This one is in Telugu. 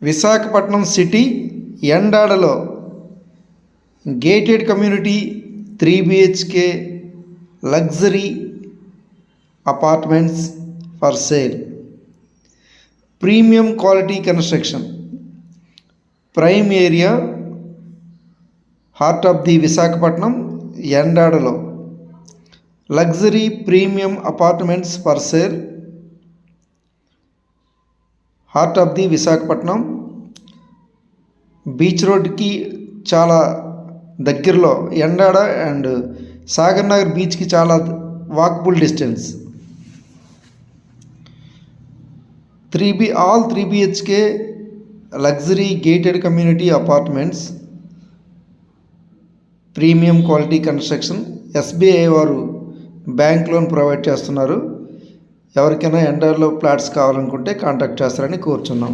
విశాఖపట్నం సిటీ ఎండాడలో gated community 3 BHK luxury apartments for sale. Premium quality construction, prime area, heart of the Visakhapatnam, ఎండాడలో luxury premium apartments for sale, heart of the Visakhapatnam. Beach రోడ్కి చాలా దగ్గరలో ఎండాడ అండ్ సాగర్ నగర్ బీచ్కి చాలా walkable distance. All 3 BHK luxury gated community apartments, premium quality construction. SBI వారు బ్యాంక్ లోన్ ప్రొవైడ్ చేస్తున్నారు. ఎవరికైనా ఎండాడలో ఫ్లాట్స్ కావాలనుకుంటే కాంటాక్ట్ చేస్తారని కోరుచున్నాం.